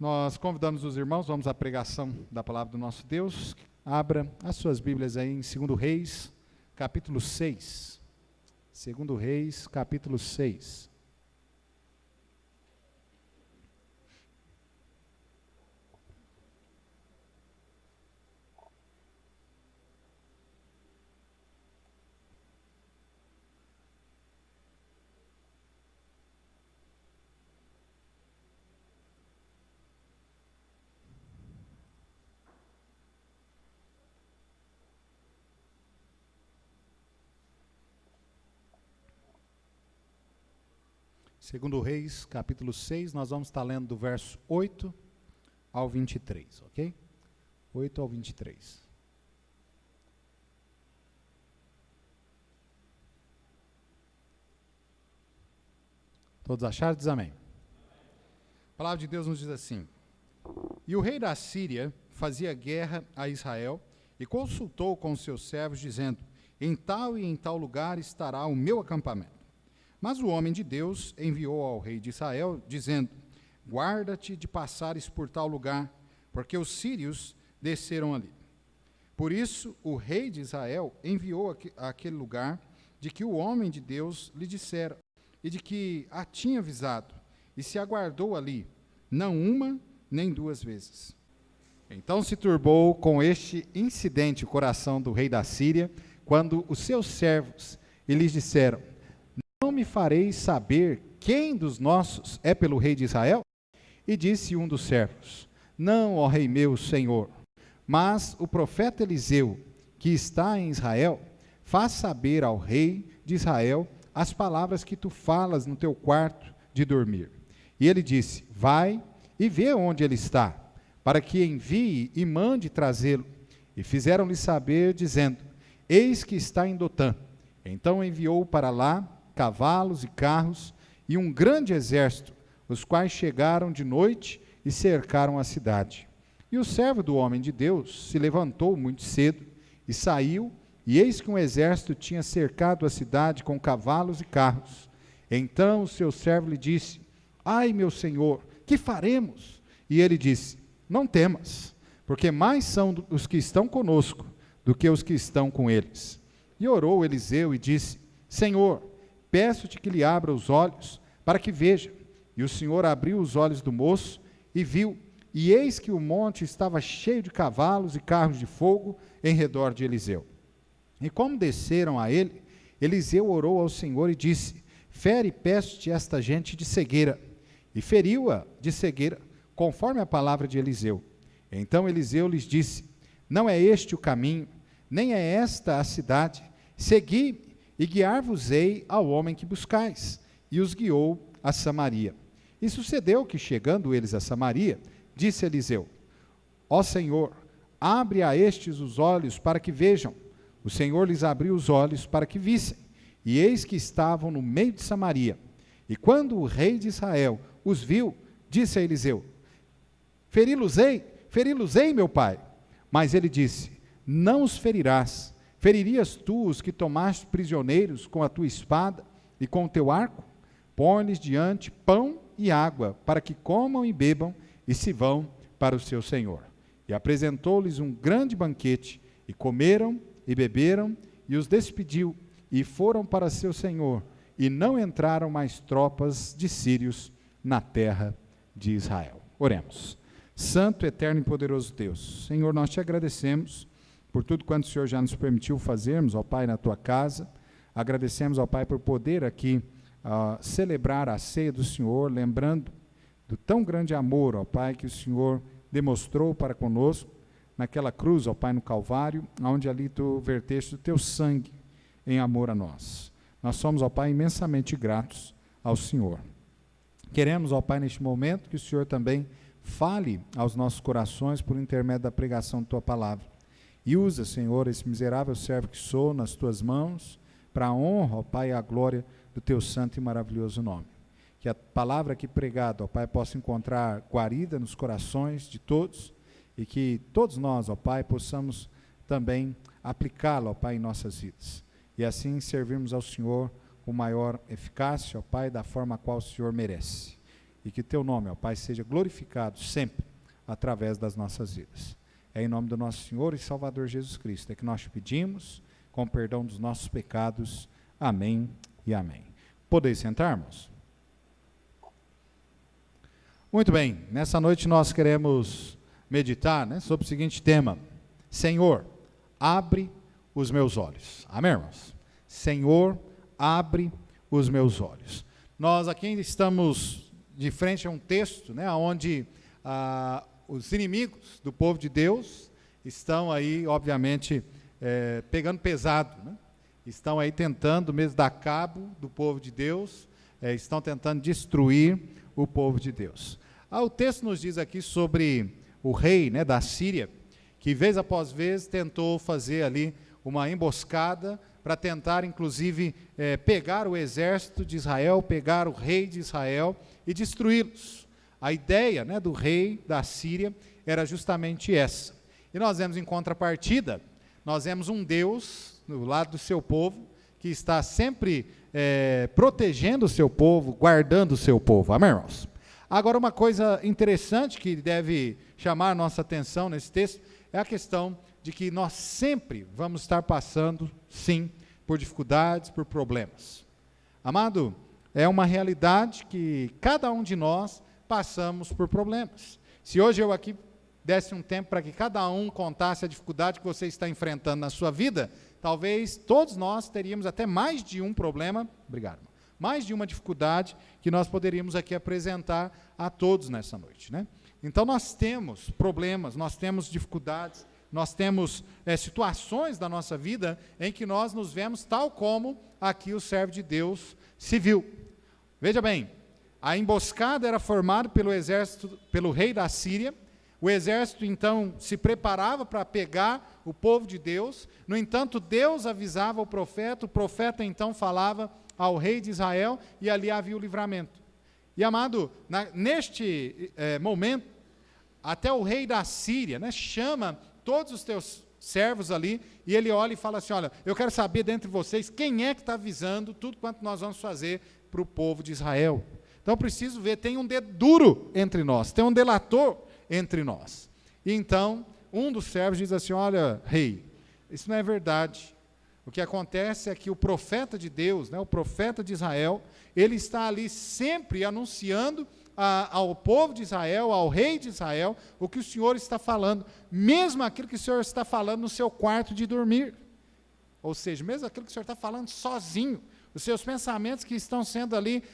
Nós convidamos os irmãos, vamos à pregação da palavra do nosso Deus. Abra as suas Bíblias aí em 2 Reis, capítulo 6. 2 Reis, capítulo 6. Segundo Reis, capítulo 6, nós vamos estar lendo do verso 8 ao 23, ok? 8 ao 23. Todos acharam? Diz amém. A palavra de Deus nos diz assim: E o rei da Síria fazia guerra a Israel e consultou com os seus servos, dizendo: Em tal e em tal lugar estará o meu acampamento. Mas o homem de Deus enviou ao rei de Israel, dizendo: Guarda-te de passares por tal lugar, porque os sírios desceram ali. Por isso, o rei de Israel enviou àquele lugar de que o homem de Deus lhe dissera, e de que a tinha avisado, e se aguardou ali, não uma nem duas vezes. Então se turbou com este incidente o coração do rei da Síria, quando os seus servos lhes disseram: Não me fareis saber quem dos nossos é pelo rei de Israel? E disse um dos servos: Não, ó rei meu, senhor, mas o profeta Eliseu, que está em Israel, faz saber ao rei de Israel as palavras que tu falas no teu quarto de dormir. E ele disse: Vai e vê onde ele está, para que envie e mande trazê-lo. E fizeram-lhe saber, dizendo: Eis que está em Dotã. Então enviou para lá cavalos e carros, e um grande exército, os quais chegaram de noite e cercaram a cidade. E o servo do homem de Deus se levantou muito cedo, e saiu, e eis que um exército tinha cercado a cidade com cavalos e carros. Então o seu servo lhe disse: Ai, meu senhor, que faremos? E ele disse: Não temas, porque mais são os que estão conosco do que os que estão com eles. E orou Eliseu e disse: Senhor, peço-te que lhe abra os olhos, para que veja. E o Senhor abriu os olhos do moço, e viu, e eis que o monte estava cheio de cavalos e carros de fogo em redor de Eliseu. E como desceram a ele, Eliseu orou ao Senhor e disse: Fere, peço-te, esta gente de cegueira. E feriu-a de cegueira, conforme a palavra de Eliseu. Então Eliseu lhes disse: Não é este o caminho, nem é esta a cidade. Segui-me, e guiar-vos-ei ao homem que buscais. E os guiou a Samaria. E sucedeu que, chegando eles a Samaria, disse Eliseu: Ó Senhor, abre a estes os olhos para que vejam. O Senhor lhes abriu os olhos para que vissem. E eis que estavam no meio de Samaria. E quando o rei de Israel os viu, disse a Eliseu: Feri-los-ei, meu pai. Mas ele disse: Não os ferirás. Feririas tu os que tomaste prisioneiros com a tua espada e com o teu arco? Põe-lhes diante pão e água, para que comam e bebam, e se vão para o seu senhor. E apresentou-lhes um grande banquete, e comeram e beberam, e os despediu, e foram para seu senhor, e não entraram mais tropas de sírios na terra de Israel. Oremos. Santo, eterno e poderoso Deus, Senhor, nós te agradecemos por tudo quanto o Senhor já nos permitiu fazermos, ó Pai, na tua casa. Agradecemos, ó Pai, por poder aqui celebrar a ceia do Senhor, lembrando do tão grande amor, ó Pai, que o Senhor demonstrou para conosco naquela cruz, ó Pai, no Calvário, onde ali tu verteste o teu sangue em amor a nós. Nós somos, ó Pai, imensamente gratos ao Senhor. Queremos, ó Pai, neste momento, que o Senhor também fale aos nossos corações por intermédio da pregação da tua palavra. E usa, Senhor, esse miserável servo que sou nas tuas mãos, para a honra, ó Pai, e a glória do teu santo e maravilhoso nome. Que a palavra aqui pregada, ó Pai, possa encontrar guarida nos corações de todos, e que todos nós, ó Pai, possamos também aplicá-la, ó Pai, em nossas vidas. E assim servirmos ao Senhor com maior eficácia, ó Pai, da forma a qual o Senhor merece. e que teu nome, ó Pai, seja glorificado sempre através das nossas vidas. É em nome do nosso Senhor e Salvador Jesus Cristo é que nós te pedimos, com perdão dos nossos pecados. Amém e amém. Podeis sentarmos? Muito bem, nessa noite nós queremos meditar, né, sobre o seguinte tema: Senhor, abre os meus olhos. Amém, irmãos? Senhor, abre os meus olhos. Nós aqui estamos de frente a um texto, né, onde os inimigos do povo de Deus estão aí, obviamente, pegando pesado, né? Estão aí tentando mesmo dar cabo do povo de Deus, estão tentando destruir o povo de Deus. O texto nos diz aqui sobre o rei, né, da Síria, que vez após vez tentou fazer ali uma emboscada para tentar, inclusive, pegar o exército de Israel, pegar o rei de Israel e destruí-los. A ideia, né, do rei da Síria era justamente essa. E nós vemos em contrapartida, nós vemos um Deus do lado do seu povo, que está sempre protegendo o seu povo, guardando o seu povo. Amém, irmãos? Agora, uma coisa interessante que deve chamar a nossa atenção nesse texto é a questão de que nós sempre vamos estar passando, sim, por dificuldades, por problemas. Amado, é uma realidade que cada um de nós passamos por problemas. Se hoje eu aqui desse um tempo para que cada um contasse a dificuldade que você está enfrentando na sua vida, talvez todos nós teríamos até mais de um problema, obrigado, mais de uma dificuldade que nós poderíamos aqui apresentar a todos nessa noite, né? Então nós temos problemas, nós temos dificuldades, nós temos situações da nossa vida em que nós nos vemos tal como aqui o servo de Deus se viu. Veja bem, a emboscada era formada pelo exército, pelo rei da Síria. O exército então se preparava para pegar o povo de Deus. No entanto, Deus avisava o profeta então falava ao rei de Israel e ali havia o livramento. E amado, neste momento, até o rei da Síria, né, chama todos os teus servos ali, e ele olha e fala assim: olha, eu quero saber dentre vocês quem é que está avisando tudo quanto nós vamos fazer para o povo de Israel. Então eu preciso ver, tem um dedo duro entre nós, tem um delator entre nós. E então, um dos servos diz assim: olha, rei, isso não é verdade. O que acontece é que o profeta de Deus, né, o profeta de Israel, ele está ali sempre anunciando ao povo de Israel, ao rei de Israel, o que o Senhor está falando, mesmo aquilo que o Senhor está falando no seu quarto de dormir, ou seja, mesmo aquilo que o Senhor está falando sozinho, os seus pensamentos que estão sendo ali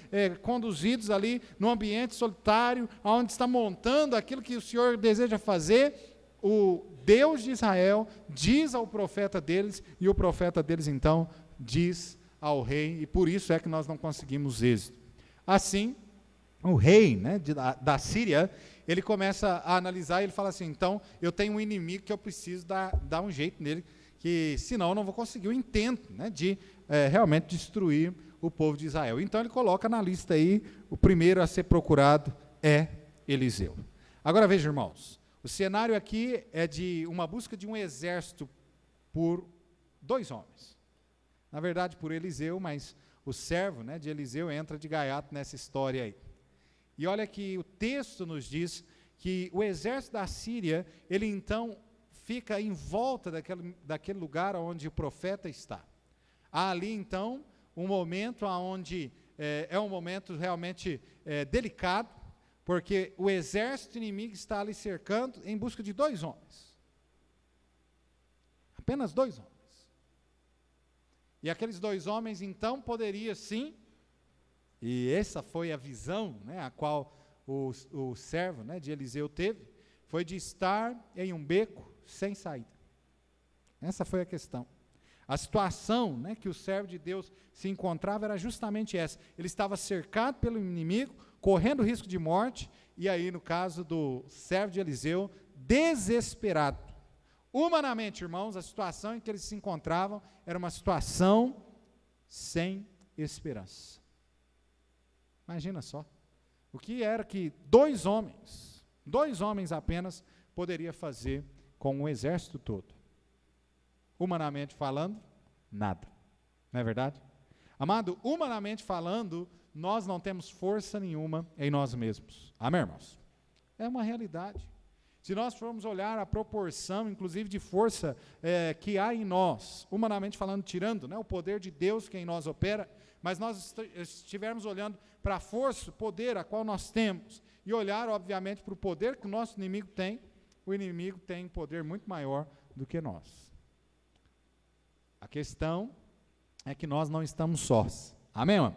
conduzidos ali no ambiente solitário, onde está montando aquilo que o Senhor deseja fazer, o Deus de Israel diz ao profeta deles, e o profeta deles então diz ao rei, e por isso é que nós não conseguimos êxito. Assim, o rei, né, da Síria, ele começa a analisar e ele fala assim: então, eu tenho um inimigo que eu preciso dar um jeito nele, que senão eu não vou conseguir o intento, né, de realmente destruir o povo de Israel. Então ele coloca na lista aí, o primeiro a ser procurado é Eliseu. Agora veja, irmãos, o cenário aqui é de uma busca de um exército por 2 homens. Na verdade, por Eliseu, mas o servo, né, de Eliseu entra de gaiato nessa história aí. E olha que o texto nos diz que o exército da Síria, ele então fica em volta daquele lugar onde o profeta está. Há ali então um momento onde é um momento realmente delicado, porque o exército inimigo está ali cercando em busca de 2 homens. Apenas 2 homens. E aqueles 2 homens então poderiam sim, e essa foi a visão, né, a qual o servo, né, de Eliseu teve, foi de estar em um beco sem saída. Essa foi a questão. A situação, né, que o servo de Deus se encontrava era justamente essa. Ele estava cercado pelo inimigo, correndo risco de morte, e aí no caso do servo de Eliseu, desesperado. Humanamente, irmãos, a situação em que eles se encontravam era uma situação sem esperança. Imagina só, o que era que 2 homens apenas, poderia fazer com o exército todo. Humanamente falando, nada. Não é verdade? Amado, humanamente falando, nós não temos força nenhuma em nós mesmos. Amém, irmãos? É uma realidade. Se nós formos olhar a proporção, inclusive, de força que há em nós, humanamente falando, tirando, né, o poder de Deus que em nós opera, mas nós estivermos olhando para a força, o poder a qual nós temos, e olhar, obviamente, para o poder que o nosso inimigo tem, o inimigo tem um poder muito maior do que nós. A questão é que nós não estamos sós. Amém, amado?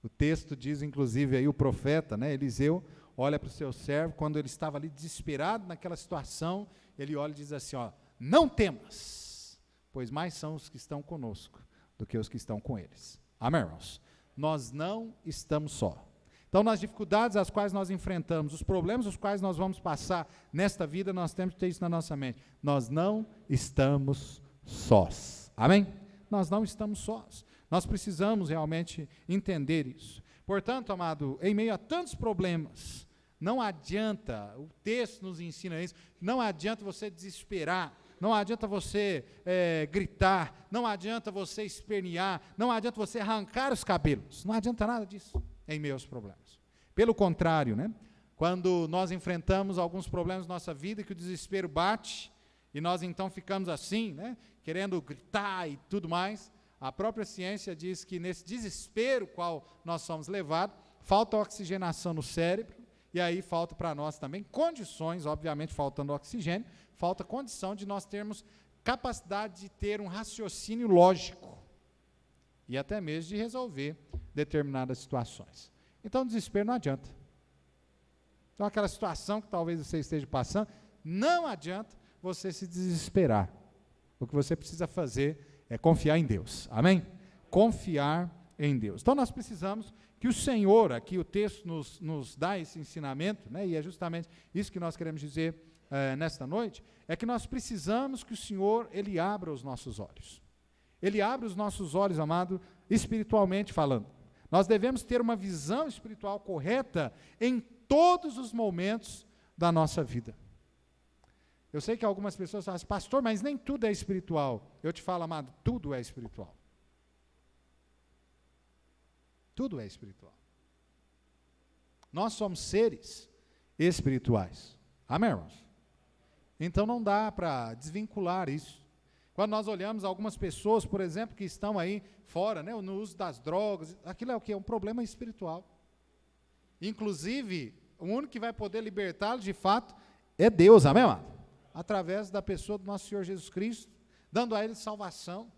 O texto diz, inclusive, aí o profeta, né, Eliseu, olha para o seu servo, quando ele estava ali desesperado naquela situação, ele olha e diz assim, ó, não temas, pois mais são os que estão conosco do que os que estão com eles. Amém, irmãos? Nós não estamos só. Então, nas dificuldades as quais nós enfrentamos, os problemas os quais nós vamos passar nesta vida, nós temos que ter isso na nossa mente. Nós não estamos sós. Amém? Nós não estamos sós. Nós precisamos realmente entender isso. Portanto, amado, em meio a tantos problemas, não adianta, o texto nos ensina isso, não adianta você desesperar, não adianta você gritar, não adianta você espernear, não adianta você arrancar os cabelos, não adianta nada disso em meio aos problemas. Pelo contrário, né, quando nós enfrentamos alguns problemas na nossa vida, que o desespero bate, e nós então ficamos assim, né, querendo gritar e tudo mais, a própria ciência diz que nesse desespero qual nós somos levados, falta oxigenação no cérebro, e aí falta para nós também condições, obviamente faltando oxigênio, falta condição de nós termos capacidade de ter um raciocínio lógico, e até mesmo de resolver determinadas situações. Então, desespero não adianta. Então, aquela situação que talvez você esteja passando, não adianta você se desesperar. O que você precisa fazer é confiar em Deus. Amém? Confiar em Deus. Então, nós precisamos que o Senhor, aqui o texto nos dá esse ensinamento, né, e é justamente isso que nós queremos dizer nesta noite, é que nós precisamos que o Senhor, Ele abra os nossos olhos. Ele abre os nossos olhos, amado, espiritualmente falando. Nós devemos ter uma visão espiritual correta em todos os momentos da nossa vida. Eu sei que algumas pessoas falam assim, pastor, mas nem tudo é espiritual. Eu te falo, amado, tudo é espiritual. Tudo é espiritual. Nós somos seres espirituais. Amém, irmãos? Então não dá para desvincular isso. Quando nós olhamos algumas pessoas, por exemplo, que estão aí fora, né, no uso das drogas, aquilo é o quê? É um problema espiritual. Inclusive, o único que vai poder libertá-los, de fato, é Deus, amém, amado? Através da pessoa do nosso Senhor Jesus Cristo, dando a eles salvação.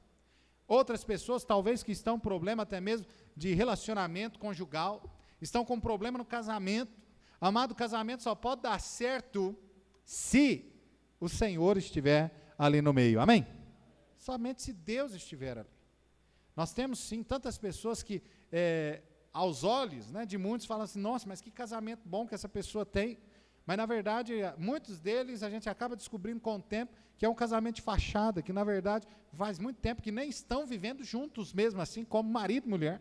Outras pessoas, talvez, que estão com problema até mesmo de relacionamento conjugal, estão com problema no casamento. Amado, o casamento só pode dar certo se o Senhor estiver ali no meio, amém? Somente se Deus estiver ali. Nós temos sim tantas pessoas que, aos olhos, né, de muitos, falam assim, nossa, mas que casamento bom que essa pessoa tem. Mas na verdade, muitos deles a gente acaba descobrindo com o tempo que é um casamento de fachada, que na verdade faz muito tempo que nem estão vivendo juntos mesmo assim, como marido e mulher.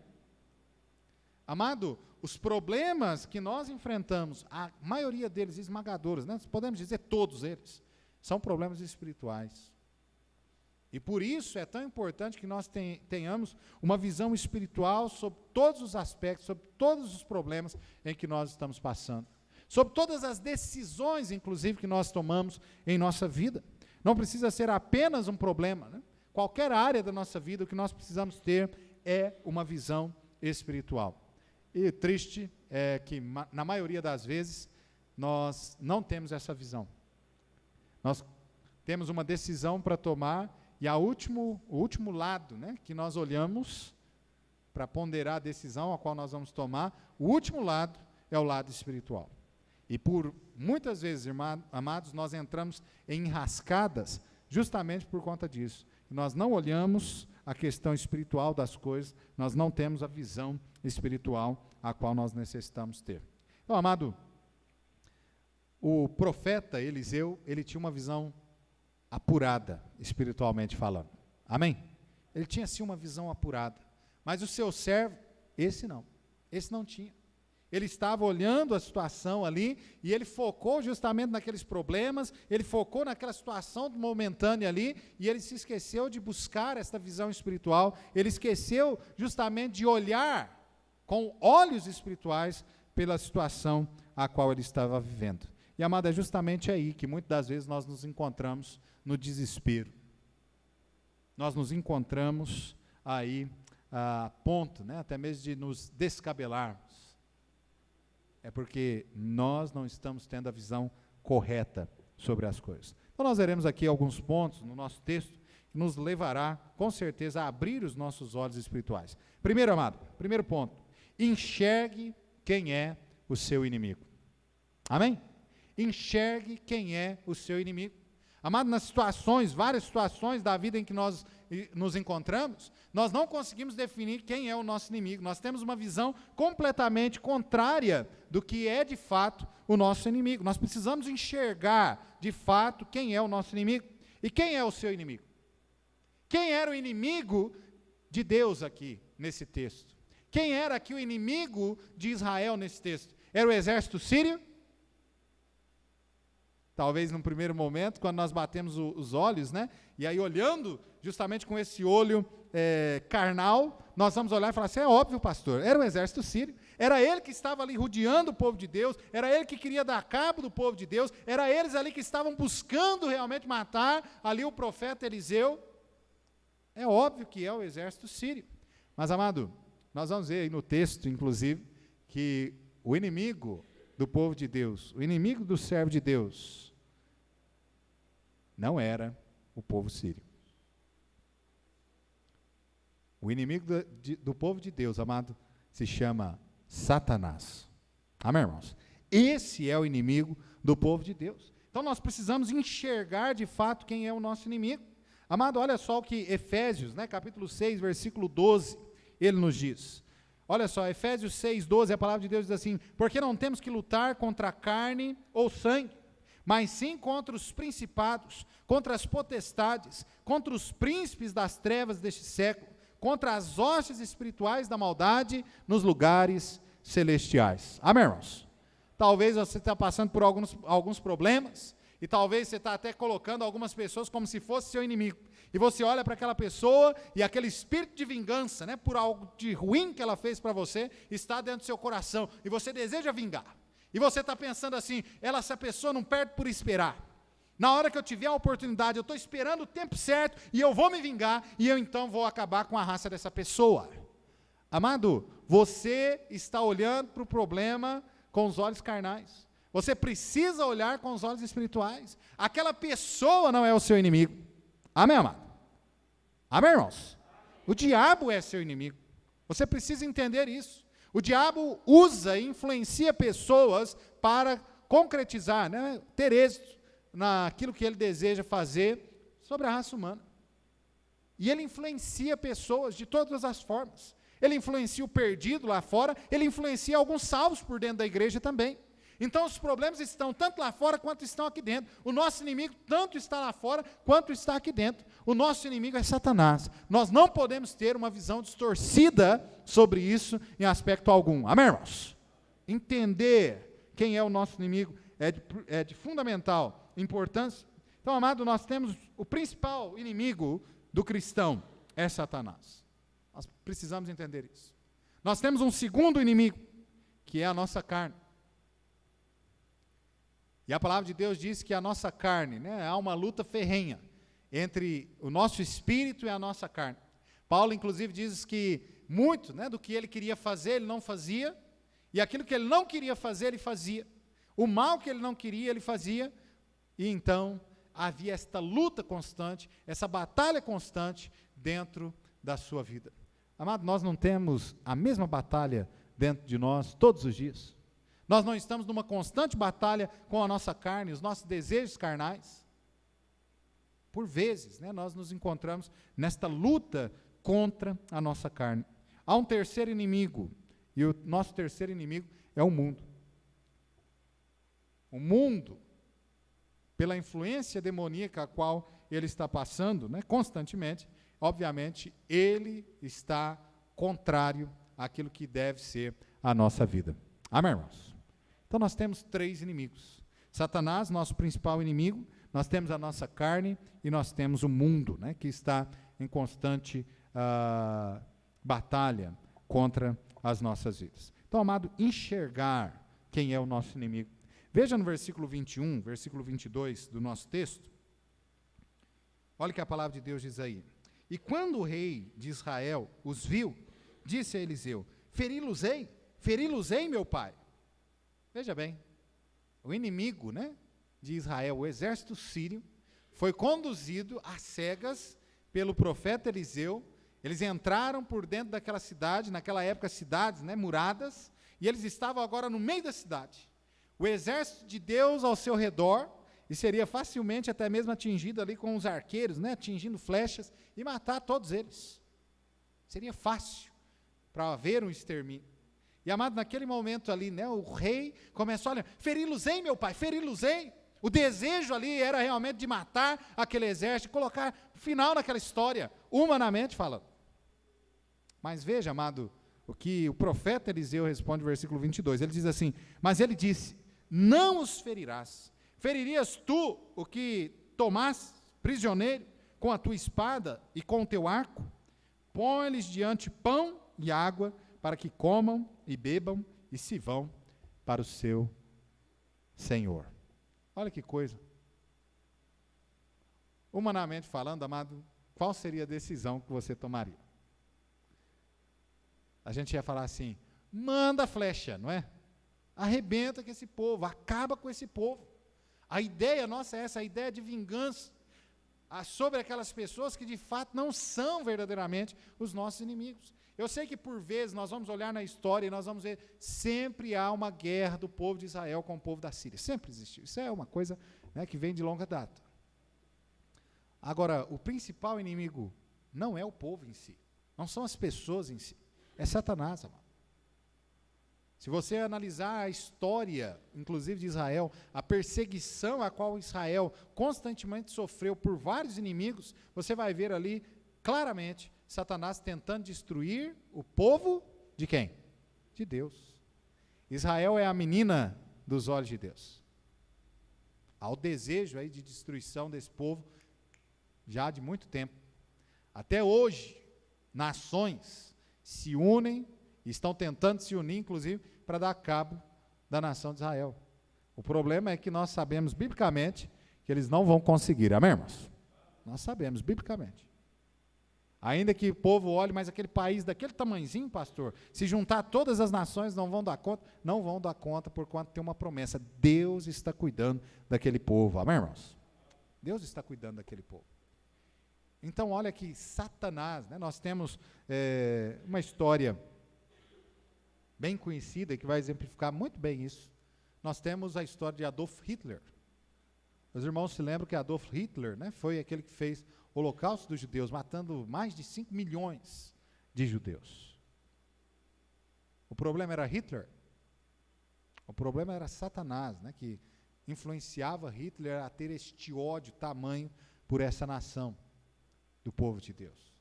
Amado, os problemas que nós enfrentamos, a maioria deles esmagadores, né, podemos dizer todos eles, são problemas espirituais. E por isso é tão importante que nós tenhamos uma visão espiritual sobre todos os aspectos, sobre todos os problemas em que nós estamos passando. Sobre todas as decisões, inclusive, que nós tomamos em nossa vida. Não precisa ser apenas um problema, né? Qualquer área da nossa vida, o que nós precisamos ter é uma visão espiritual. E triste é que, na maioria das vezes, nós não temos essa visão. Nós temos uma decisão para tomar, e o último lado, né, que nós olhamos para ponderar a decisão a qual nós vamos tomar, o último lado é o lado espiritual. E por muitas vezes, amados, nós entramos em enrascadas justamente por conta disso. Nós não olhamos a questão espiritual das coisas, nós não temos a visão espiritual a qual nós necessitamos ter. Então, amado, o profeta Eliseu, ele tinha uma visão apurada, espiritualmente falando. Amém? Ele tinha sim uma visão apurada. Mas o seu servo, esse não tinha. Ele estava olhando a situação ali, e ele focou justamente naqueles problemas, ele focou naquela situação momentânea ali, e ele se esqueceu de buscar essa visão espiritual, ele esqueceu justamente de olhar com olhos espirituais pela situação a qual ele estava vivendo. E, amado, é justamente aí que muitas das vezes nós nos encontramos no desespero. Nós nos encontramos aí a ponto, né, até mesmo de nos descabelarmos. É porque nós não estamos tendo a visão correta sobre as coisas. Então nós veremos aqui alguns pontos no nosso texto que nos levará, com certeza, a abrir os nossos olhos espirituais. Primeiro, amado, primeiro ponto, enxergue quem é o seu inimigo. Amém? Enxergue quem é o seu inimigo. Amado, nas situações, várias situações da vida em que nós nos encontramos, nós não conseguimos definir quem é o nosso inimigo. Nós temos uma visão completamente contrária do que é de fato o nosso inimigo. Nós precisamos enxergar de fato quem é o nosso inimigo. E quem é o seu inimigo? Quem era o inimigo de Deus aqui nesse texto? Quem era aqui o inimigo de Israel nesse texto? Era o exército sírio? Talvez num primeiro momento, quando nós batemos os olhos, né? E aí olhando justamente com esse olho carnal, nós vamos olhar e falar assim, é óbvio, pastor, era o exército sírio, era ele que estava ali rodeando o povo de Deus, era ele que queria dar cabo do povo de Deus, era eles ali que estavam buscando realmente matar ali o profeta Eliseu. É óbvio que é o exército sírio. Mas, amado, nós vamos ver aí no texto, inclusive, que o inimigo do povo de Deus, o inimigo do servo de Deus, não era o povo sírio. O inimigo do povo de Deus, amado, se chama Satanás. Amém, irmãos? Esse é o inimigo do povo de Deus. Então nós precisamos enxergar de fato quem é o nosso inimigo. Amado, olha só o que Efésios, né, capítulo 6, versículo 12, ele nos diz. Olha só, Efésios 6, 12, a palavra de Deus diz assim, porque não temos que lutar contra a carne ou sangue, mas sim contra os principados, contra as potestades, contra os príncipes das trevas deste século, contra as hostes espirituais da maldade nos lugares celestiais. Amém, irmãos? Talvez você está passando por alguns problemas, e talvez você está até colocando algumas pessoas como se fosse seu inimigo. E você olha para aquela pessoa e aquele espírito de vingança, né, por algo de ruim que ela fez para você, está dentro do seu coração. E você deseja vingar. E você está pensando assim, essa pessoa não perde por esperar. Na hora que eu tiver a oportunidade, eu estou esperando o tempo certo e eu vou me vingar e eu então vou acabar com a raça dessa pessoa. Amado, você está olhando para o problema com os olhos carnais. Você precisa olhar com os olhos espirituais. Aquela pessoa não é o seu inimigo. Amém, amado? Amém, irmãos? O diabo é seu inimigo. Você precisa entender isso. O diabo usa e influencia pessoas para concretizar, né, ter êxito naquilo que ele deseja fazer sobre a raça humana. E ele influencia pessoas de todas as formas. Ele influencia o perdido lá fora, ele influencia alguns salvos por dentro da igreja também. Então os problemas estão tanto lá fora quanto estão aqui dentro. O nosso inimigo tanto está lá fora quanto está aqui dentro. O nosso inimigo é Satanás. Nós não podemos ter uma visão distorcida sobre isso em aspecto algum. Amém, irmãos? Entender quem é o nosso inimigo é de fundamental importância. Então, amado, nós temos o principal inimigo do cristão é Satanás. Nós precisamos entender isso. Nós temos um segundo inimigo, que é a nossa carne. E a palavra de Deus diz que a nossa carne, né, há uma luta ferrenha entre o nosso espírito e a nossa carne. Paulo, inclusive, diz que muito, né, do que ele queria fazer, ele não fazia, e aquilo que ele não queria fazer, ele fazia. O mal que ele não queria, ele fazia, e então havia esta luta constante, essa batalha constante dentro da sua vida. Amado, nós não temos a mesma batalha dentro de nós todos os dias. Nós não estamos numa constante batalha com a nossa carne, os nossos desejos carnais. Por vezes, né, nós nos encontramos nesta luta contra a nossa carne. Há um terceiro inimigo, e o nosso terceiro inimigo é o mundo. O mundo, pela influência demoníaca a qual ele está passando, né, constantemente, obviamente, ele está contrário àquilo que deve ser a nossa vida. Amém, irmãos? Então nós temos três inimigos. Satanás, nosso principal inimigo, nós temos a nossa carne e nós temos o mundo, né, que está em constante batalha contra as nossas vidas. Então, amado, enxergar quem é o nosso inimigo. Veja no versículo 21, versículo 22 do nosso texto. Olha o que a palavra de Deus diz aí. E quando o rei de Israel os viu, disse a Eliseu: feri-los-ei, meu pai. Veja bem, o inimigo, né, de Israel, o exército sírio, foi conduzido às cegas pelo profeta Eliseu. Eles entraram por dentro daquela cidade, naquela época cidades, né, muradas, e eles estavam agora no meio da cidade. O exército de Deus ao seu redor, e seria facilmente até mesmo atingido ali com os arqueiros, né, atingindo flechas, e matar todos eles. Seria fácil para haver um extermínio. E, amado, naquele momento ali, né, o rei começou a olhar: feri-los-ei, meu pai, feri-los-ei. O desejo ali era realmente de matar aquele exército, colocar final naquela história, humanamente falando. Mas veja, amado, o que o profeta Eliseu responde no versículo 22. Ele diz assim: mas ele disse: não os ferirás. Feririas tu o que tomaste prisioneiro com a tua espada e com o teu arco? Põe-lhes diante pão e água, para que comam e bebam e se vão para o seu Senhor. Olha que coisa. Humanamente falando, amado, qual seria a decisão que você tomaria? A gente ia falar assim: manda flecha, não é? Arrebenta com esse povo, acaba com esse povo. A ideia nossa é essa, a ideia de vingança sobre aquelas pessoas que de fato não são verdadeiramente os nossos inimigos. Eu sei que por vezes nós vamos olhar na história e nós vamos ver, sempre há uma guerra do povo de Israel com o povo da Síria, sempre existiu. Isso é uma coisa, né, que vem de longa data. Agora, o principal inimigo não é o povo em si, não são as pessoas em si, é Satanás, amado. Se você analisar a história, inclusive de Israel, a perseguição a qual Israel constantemente sofreu por vários inimigos, você vai ver ali claramente Satanás tentando destruir o povo de quem? De Deus. Israel é a menina dos olhos de Deus. Há o desejo aí de destruição desse povo já de muito tempo. Até hoje, nações se unem, estão tentando se unir, inclusive, para dar cabo da nação de Israel. O problema é que nós sabemos, biblicamente, que eles não vão conseguir. Amém, irmãos? Nós sabemos, biblicamente. Ainda que o povo olhe, mas aquele país daquele tamanhozinho, pastor, se juntar todas as nações, não vão dar conta? Não vão dar conta, por quanto tem uma promessa. Deus está cuidando daquele povo. Amém, irmãos? Deus está cuidando daquele povo. Então, olha que Satanás, né, nós temos uma história bem conhecida, que vai exemplificar muito bem isso. Nós temos a história de Adolf Hitler. Os irmãos se lembram que Adolf Hitler, né, foi aquele que fez o holocausto dos judeus, matando mais de 5 milhões de judeus. O problema era Hitler? O problema era Satanás, né, que influenciava Hitler a ter este ódio tamanho por essa nação do povo de Deus.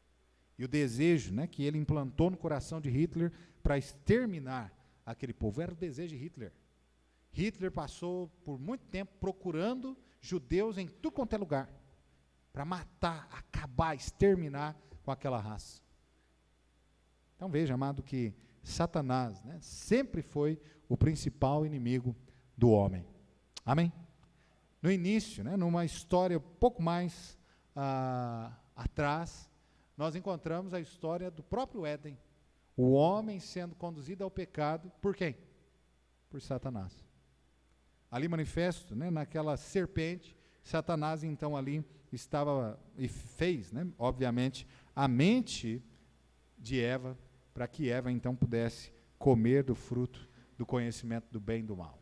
E o desejo, né, que ele implantou no coração de Hitler para exterminar aquele povo, era o desejo de Hitler. Hitler passou por muito tempo procurando judeus em tudo quanto é lugar, para matar, acabar, exterminar com aquela raça. Então veja, amado, que Satanás, né, sempre foi o principal inimigo do homem. Amém? No início, né, numa história um pouco mais atrás, nós encontramos a história do próprio Éden. O homem sendo conduzido ao pecado por quem? Por Satanás. Ali manifesto, né, naquela serpente, Satanás então ali estava e fez, né, obviamente, a mente de Eva, para que Eva então pudesse comer do fruto do conhecimento do bem e do mal.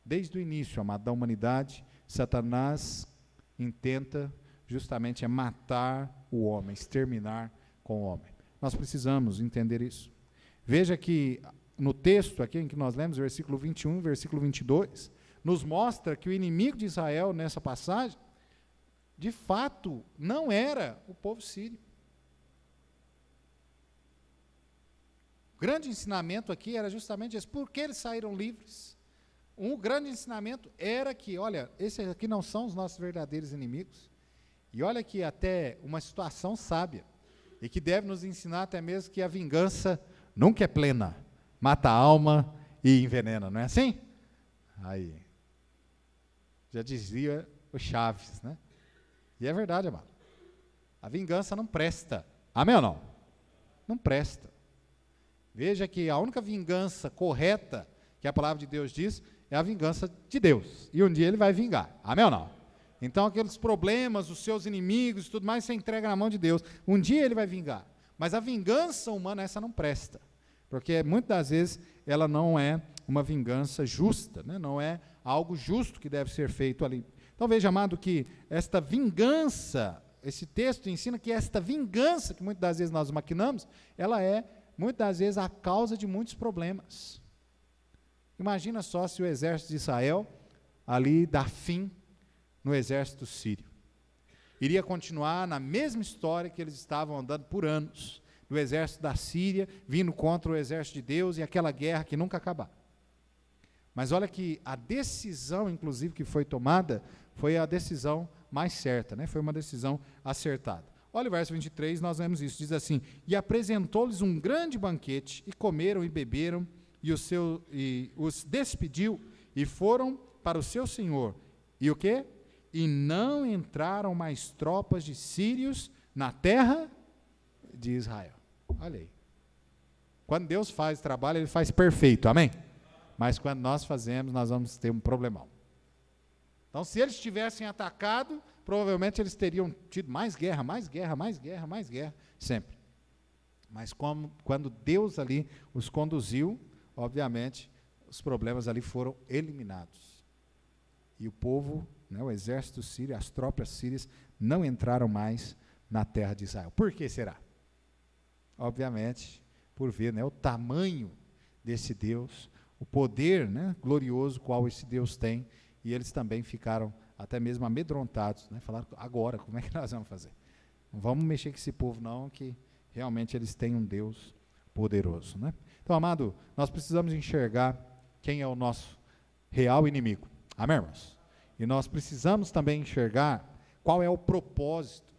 Desde o início, amado, da humanidade, Satanás intenta justamente matar o homem, exterminar com o homem. Nós precisamos entender isso. Veja que no texto aqui em que nós lemos, versículo 21 e versículo 22, nos mostra que o inimigo de Israel nessa passagem, de fato, não era o povo sírio. O grande ensinamento aqui era justamente esse, por que eles saíram livres? Um grande ensinamento era que, olha, esses aqui não são os nossos verdadeiros inimigos. E olha que até uma situação sábia, e que deve nos ensinar até mesmo que a vingança nunca é plena. Mata a alma e envenena, não é assim? Aí, já dizia o Chaves, né? E é verdade, amado. A vingança não presta. Amém ou não? Não presta. Veja que a única vingança correta que a palavra de Deus diz é a vingança de Deus. E um dia ele vai vingar. Amém ou não? Então aqueles problemas, os seus inimigos e tudo mais, você entrega na mão de Deus. Um dia ele vai vingar. Mas a vingança humana, essa não presta. Porque muitas das vezes ela não é uma vingança justa, né? Não é algo justo que deve ser feito ali. Então veja, amado, que esta vingança, esse texto ensina que esta vingança que muitas das vezes nós maquinamos, ela é muitas das vezes a causa de muitos problemas. Imagina só se o exército de Israel ali dá fim no exército sírio. Iria continuar na mesma história que eles estavam andando por anos, do exército da Síria, vindo contra o exército de Deus e aquela guerra que nunca acabava. Mas olha que a decisão, inclusive, que foi tomada, foi a decisão mais certa, né? Foi uma decisão acertada. Olha o verso 23, nós vemos isso, diz assim: e apresentou-lhes um grande banquete, e comeram e beberam, e os despediu, e foram para o seu senhor. E o quê? E não entraram mais tropas de sírios na terra de Israel. Olha aí. Quando Deus faz o trabalho, Ele faz perfeito, amém? Mas quando nós fazemos, nós vamos ter um problemão. Então, se eles tivessem atacado, provavelmente eles teriam tido mais guerra, sempre. Mas quando Deus ali os conduziu, obviamente, os problemas ali foram eliminados. E o povo, né, o exército sírio, as tropas sírias, não entraram mais na terra de Israel. Por que será? Obviamente, por ver, né, o tamanho desse Deus, o poder, né, glorioso qual esse Deus tem, e eles também ficaram até mesmo amedrontados, né, falaram, agora, como é que nós vamos fazer? Não vamos mexer com esse povo não, que realmente eles têm um Deus poderoso, né? Então, amado, nós precisamos enxergar quem é o nosso real inimigo, amém, irmãos? E nós precisamos também enxergar qual é o propósito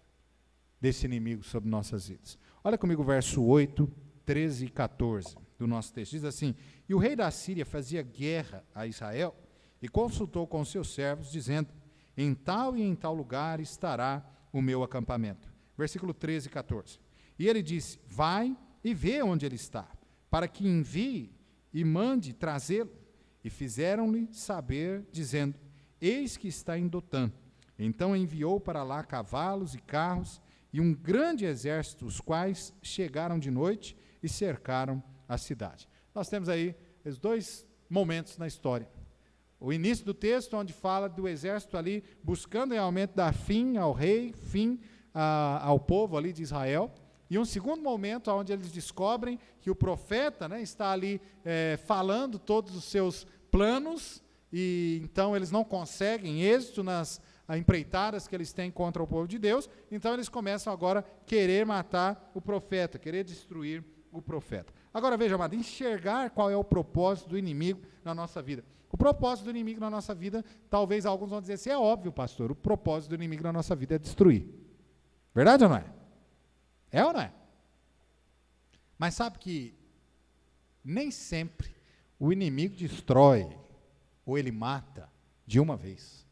desse inimigo sobre nossas vidas. Olha comigo o verso 8, 13 e 14 do nosso texto. Diz assim: e o rei da Síria fazia guerra a Israel e consultou com seus servos, dizendo: em tal e em tal lugar estará o meu acampamento. Versículo 13 e 14. E ele disse: vai e vê onde ele está, para que envie e mande trazê-lo. E fizeram-lhe saber, dizendo: eis que está em Dotã. Então enviou para lá cavalos e carros e um grande exército, os quais chegaram de noite e cercaram a cidade. Nós temos aí os dois momentos na história. O início do texto, onde fala do exército ali buscando realmente dar fim ao rei, fim ao povo ali de Israel. E um segundo momento, onde eles descobrem que o profeta, né, está ali falando todos os seus planos, e então eles não conseguem êxito nas empreitadas que eles têm contra o povo de Deus, então eles começam agora a querer matar o profeta, querer destruir o profeta. Agora veja, amado, enxergar qual é o propósito do inimigo na nossa vida. O propósito do inimigo na nossa vida, talvez alguns vão dizer assim, é óbvio, pastor, o propósito do inimigo na nossa vida é destruir. Verdade ou não é? É ou não é? Mas sabe que nem sempre o inimigo destrói ou ele mata de uma vez.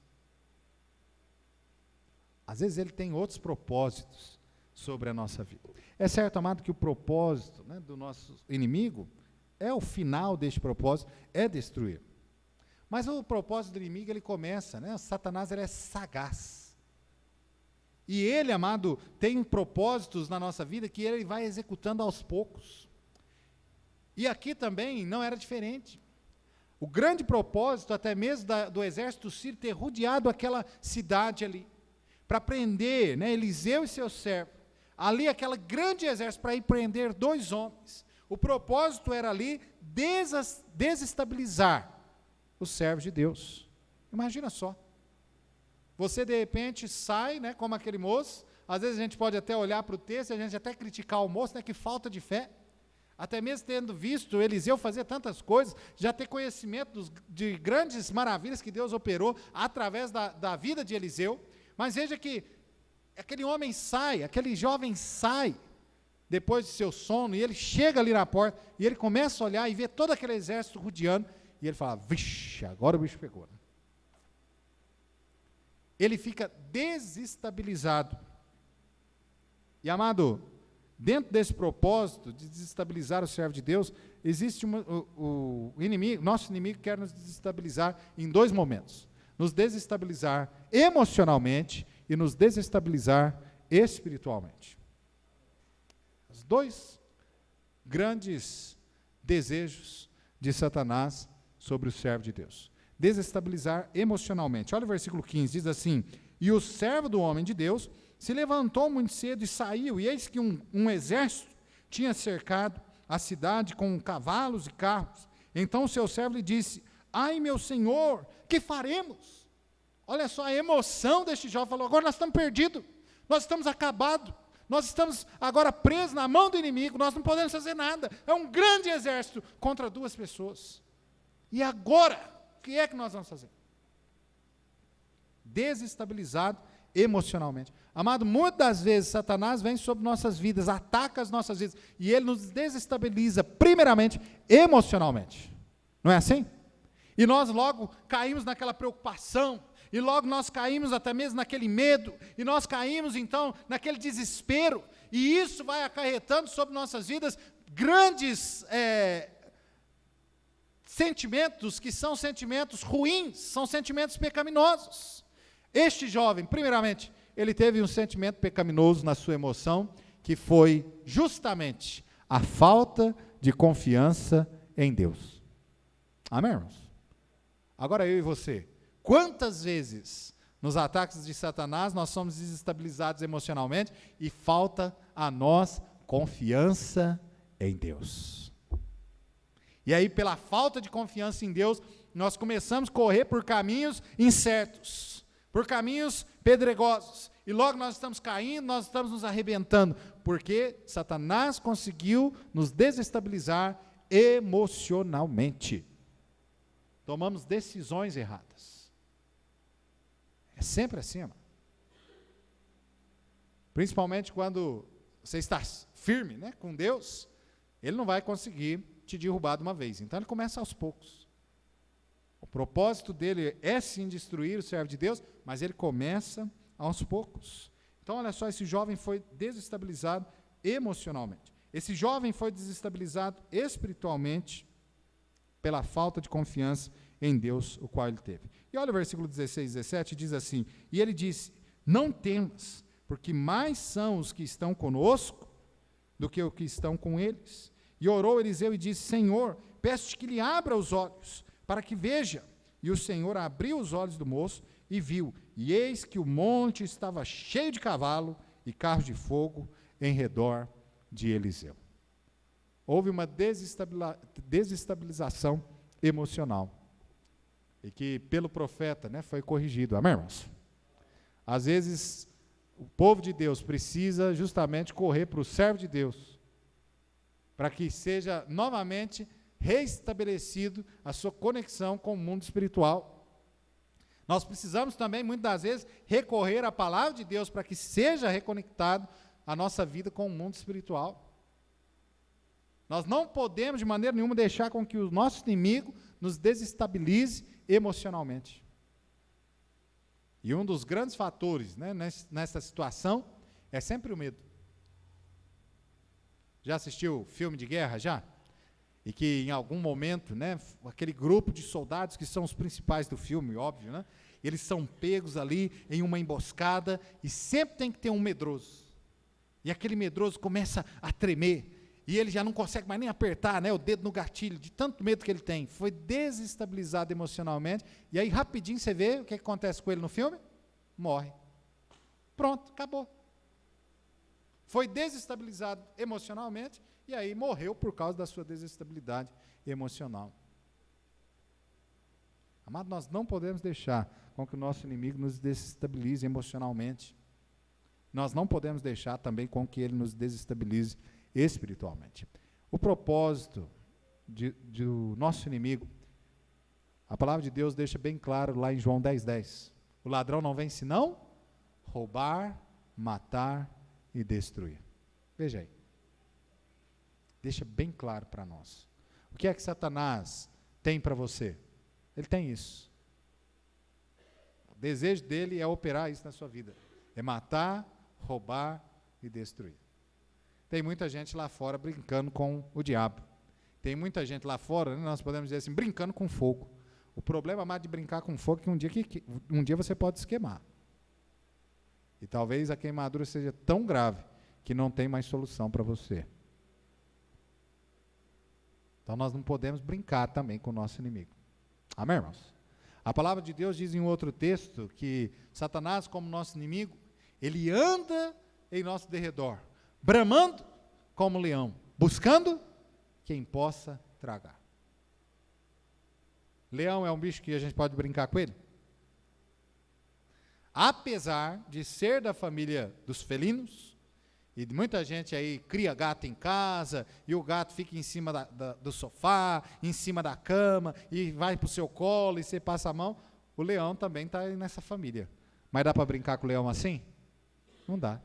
Às vezes ele tem outros propósitos sobre a nossa vida. É certo, amado, que o propósito, né, do nosso inimigo, o final deste propósito é destruir. Mas o propósito do inimigo, ele começa, né, Satanás ele é sagaz. E ele, amado, tem propósitos na nossa vida que ele vai executando aos poucos. E aqui também não era diferente. O grande propósito, até mesmo do exército sírio, ter rodeado aquela cidade ali, para prender, né, Eliseu e seus servos, ali aquela grande exército para ir prender 2 homens. O propósito era ali desestabilizar os servos de Deus. Imagina só. Você de repente sai, né, como aquele moço, às vezes a gente pode até olhar para o texto, a gente até criticar o moço, né, que falta de fé. Até mesmo tendo visto Eliseu fazer tantas coisas, já ter conhecimento de grandes maravilhas que Deus operou através da vida de Eliseu. Mas veja que aquele homem sai, aquele jovem sai depois de seu sono, e ele chega ali na porta, e ele começa a olhar e vê todo aquele exército rodeando, e ele fala, vixe, agora o bicho pegou. Ele fica desestabilizado. E, amado, dentro desse propósito de desestabilizar o servo de Deus, existe o inimigo, nosso inimigo quer nos desestabilizar em dois momentos. Nos desestabilizar emocionalmente e nos desestabilizar espiritualmente. Os dois grandes desejos de Satanás sobre o servo de Deus. Desestabilizar emocionalmente. Olha o versículo 15, diz assim, e o servo do homem de Deus se levantou muito cedo e saiu, e eis que um exército tinha cercado a cidade com cavalos e carros. Então o seu servo lhe disse, ai meu senhor, que faremos? Olha só a emoção deste jovem, falou, agora nós estamos perdidos, nós estamos acabados, nós estamos agora presos na mão do inimigo, nós não podemos fazer nada, é um grande exército contra duas pessoas. E agora, o que é que nós vamos fazer? Desestabilizado emocionalmente. Amado, muitas das vezes Satanás vem sobre nossas vidas, ataca as nossas vidas, e ele nos desestabiliza, primeiramente, emocionalmente. Não é assim? E nós logo caímos naquela preocupação, e logo nós caímos até mesmo naquele medo, e nós caímos então naquele desespero, e isso vai acarretando sobre nossas vidas grandes sentimentos que são sentimentos ruins, são sentimentos pecaminosos. Este jovem, primeiramente, ele teve um sentimento pecaminoso na sua emoção, que foi justamente a falta de confiança em Deus. Amém, irmãos? Agora eu e você, quantas vezes nos ataques de Satanás nós somos desestabilizados emocionalmente e falta a nós confiança em Deus? E aí, pela falta de confiança em Deus, nós começamos a correr por caminhos incertos, por caminhos pedregosos, e logo nós estamos caindo, nós estamos nos arrebentando, porque Satanás conseguiu nos desestabilizar emocionalmente. Tomamos decisões erradas. É sempre assim, amado. Principalmente quando você está firme, né, com Deus, Ele não vai conseguir te derrubar de uma vez. Então ele começa aos poucos. O propósito dele é sim destruir o servo de Deus, mas ele começa aos poucos. Então olha só, esse jovem foi desestabilizado emocionalmente. Esse jovem foi desestabilizado espiritualmente pela falta de confiança em Deus, o qual ele teve. E olha o versículo 16 e 17, diz assim, e ele disse, não temas, porque mais são os que estão conosco do que os que estão com eles. E orou Eliseu e disse, Senhor, peço-te que lhe abra os olhos, para que veja. E o Senhor abriu os olhos do moço e viu, e eis que o monte estava cheio de cavalo e carros de fogo em redor de Eliseu. Houve uma desestabilização emocional, e que pelo profeta, né, foi corrigido. Amém, irmãos? Às vezes, o povo de Deus precisa justamente correr para o servo de Deus, para que seja novamente reestabelecido a sua conexão com o mundo espiritual. Nós precisamos também, muitas das vezes, recorrer à palavra de Deus para que seja reconectado a nossa vida com o mundo espiritual. Nós não podemos, de maneira nenhuma, deixar com que o nosso inimigo nos desestabilize emocionalmente. E um dos grandes fatores, né, nessa situação é sempre o medo. Já assistiu filme de guerra, já? E que em algum momento, né, aquele grupo de soldados que são os principais do filme, óbvio, né, eles são pegos ali em uma emboscada e sempre tem que ter um medroso. E aquele medroso começa a tremer e ele já não consegue mais nem apertar, né, o dedo no gatilho, de tanto medo que ele tem. Foi desestabilizado emocionalmente e aí rapidinho você vê o que acontece com ele no filme? Morre. Pronto, acabou. Foi desestabilizado emocionalmente e aí morreu por causa da sua desestabilidade emocional. Amado, nós não podemos deixar com que o nosso inimigo nos desestabilize emocionalmente. Nós não podemos deixar também com que ele nos desestabilize espiritualmente. O propósito do nosso inimigo, a palavra de Deus deixa bem claro lá em João 10:10. O ladrão não vem senão roubar, matar e destruir. Veja aí. deixa bem claro para nós. O que é que Satanás tem para você? Ele tem isso. O desejo dele é operar isso na sua vida. É matar, roubar e destruir. Tem muita gente lá fora brincando com o diabo. Tem muita gente lá fora, né, nós podemos dizer assim, brincando com fogo. O problema mais de brincar com fogo é que um dia você pode se queimar. E talvez a queimadura seja tão grave que não tem mais solução para você. Então nós não podemos brincar também com o nosso inimigo. Amém, irmãos? A palavra de Deus diz em outro texto que Satanás, como nosso inimigo, ele anda em nosso derredor, bramando como leão, buscando quem possa tragar. Leão é um bicho que a gente pode brincar com ele? Apesar de ser da família dos felinos, e muita gente aí cria gato em casa, e o gato fica em cima do sofá, em cima da cama, e vai para o seu colo, e você passa a mão, o leão também está nessa família. Mas dá para brincar com o leão assim? Não dá.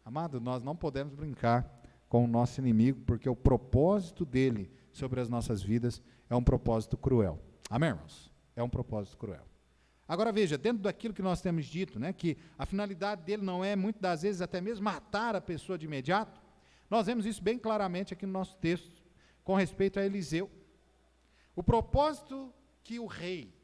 Amado, nós não podemos brincar com o nosso inimigo, porque o propósito dele sobre as nossas vidas é um propósito cruel. Amém, irmãos? É um propósito cruel. Agora veja, dentro daquilo que nós temos dito, né, que a finalidade dele não é, muitas das vezes, até mesmo matar a pessoa de imediato, nós vemos isso bem claramente aqui no nosso texto, com respeito a Eliseu. O propósito que o rei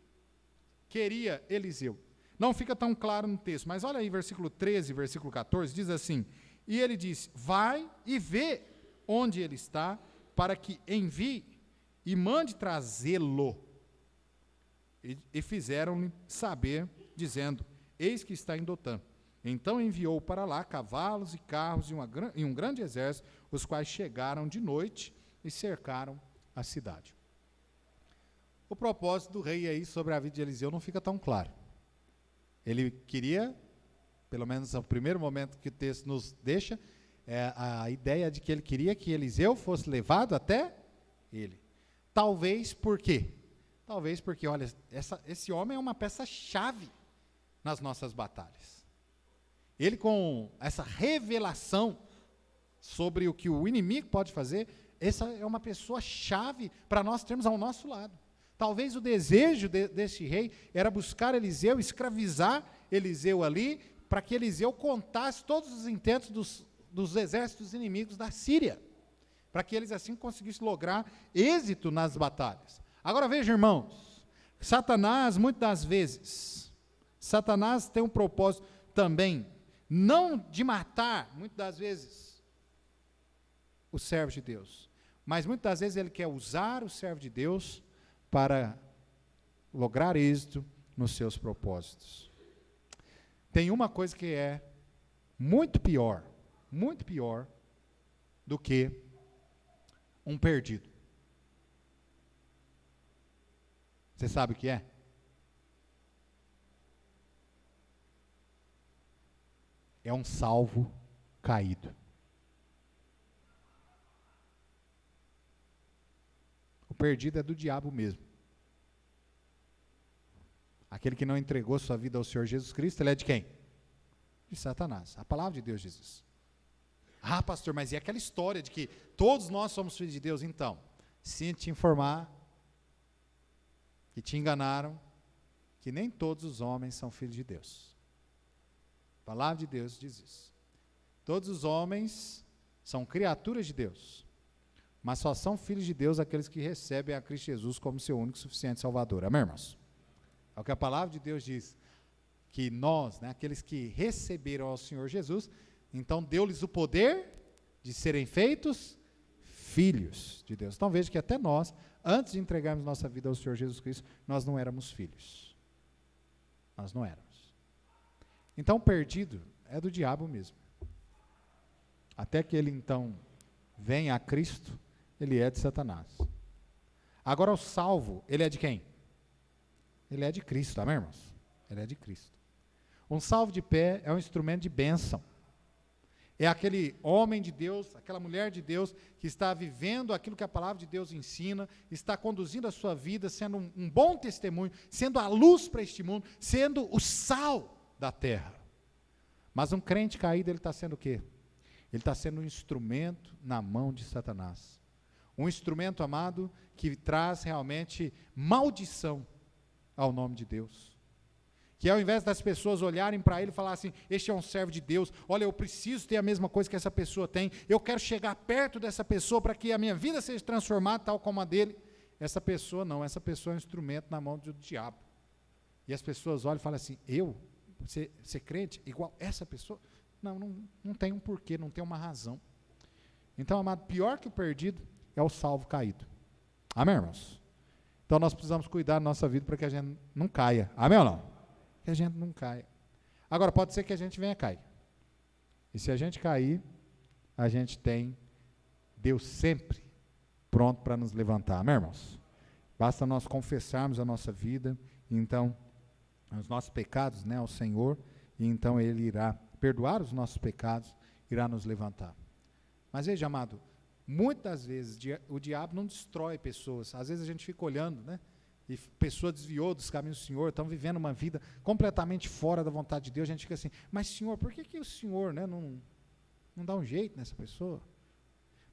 queria Eliseu, não fica tão claro no texto, mas olha aí, versículo 13, versículo 14, diz assim, e ele disse, vai e vê onde ele está, para que envie e mande trazê-lo. E fizeram-lhe saber, dizendo, eis que está em Dotã. Então enviou para lá cavalos e carros e um grande exército, os quais chegaram de noite e cercaram a cidade. O propósito do rei aí sobre a vida de Eliseu não fica tão claro. Ele queria, pelo menos no primeiro momento que o texto nos deixa, a ideia de que ele queria que Eliseu fosse levado até ele. Talvez por quê? Talvez porque, olha, esse homem é uma peça-chave nas nossas batalhas. Ele, com essa revelação sobre o que o inimigo pode fazer, essa é uma pessoa-chave para nós termos ao nosso lado. Talvez o desejo desse rei era buscar Eliseu, escravizar Eliseu ali, para que Eliseu contasse todos os intentos dos exércitos inimigos da Síria, para que eles assim conseguissem lograr êxito nas batalhas. Agora veja, irmãos, Satanás, muitas das vezes, Satanás tem um propósito também, não de matar, muitas das vezes, o servo de Deus, mas muitas das vezes ele quer usar o servo de Deus para lograr êxito nos seus propósitos. Tem uma coisa que é muito pior do que um perdido. Você sabe o que é? É um salvo caído. O perdido é do diabo mesmo. Aquele que não entregou sua vida ao Senhor Jesus Cristo, ele é de quem? De Satanás. A palavra de Deus diz isso. Ah, pastor, mas e aquela história de que todos nós somos filhos de Deus? Então, sinto te informar que te enganaram, que nem todos os homens são filhos de Deus. A palavra de Deus diz isso. Todos os homens são criaturas de Deus, mas só são filhos de Deus aqueles que recebem a Cristo Jesus como seu único e suficiente Salvador. Amém, irmãos? É o que a palavra de Deus diz, que nós, né, aqueles que receberam ao Senhor Jesus, então deu-lhes o poder de serem feitos filhos de Deus. Então veja que até nós, antes de entregarmos nossa vida ao Senhor Jesus Cristo, nós não éramos filhos. Nós não éramos. Então o perdido é do diabo mesmo. Até que ele então venha a Cristo, ele é de Satanás. Agora o salvo, ele é de quem? Ele é de Cristo, amém, irmãos? Ele é de Cristo. Um salvo de pé é um instrumento de bênção. É aquele homem de Deus, aquela mulher de Deus, que está vivendo aquilo que a palavra de Deus ensina, está conduzindo a sua vida, sendo um bom testemunho, sendo a luz para este mundo, sendo o sal da terra. Mas um crente caído, ele está sendo o quê? Ele está sendo um instrumento na mão de Satanás. Um instrumento, amado, que traz realmente maldição ao nome de Deus. Que ao invés das pessoas olharem para ele e falar assim, este é um servo de Deus, olha, eu preciso ter a mesma coisa que essa pessoa tem, eu quero chegar perto dessa pessoa para que a minha vida seja transformada tal como a dele. Essa pessoa não, essa pessoa é um instrumento na mão do diabo. E as pessoas olham e falam assim, ser crente igual essa pessoa? Não tem um porquê, não tem uma razão. Então, amado, pior que o perdido é o salvo caído. Amém, irmãos? Então nós precisamos cuidar da nossa vida para que a gente não caia. Amém ou não? Que a gente não caia. Agora, pode ser que a gente venha cair. E se a gente cair, a gente tem Deus sempre pronto para nos levantar. Amém, irmãos? Basta nós confessarmos a nossa vida, então, os nossos pecados, né, ao Senhor, e então Ele irá perdoar os nossos pecados, irá nos levantar. Mas veja, amado, muitas vezes o diabo não destrói pessoas. Às vezes a gente fica olhando, né? E a pessoa desviou dos caminhos do Senhor, estão vivendo uma vida completamente fora da vontade de Deus. A gente fica assim, mas Senhor, por que o Senhor, né, não dá um jeito nessa pessoa?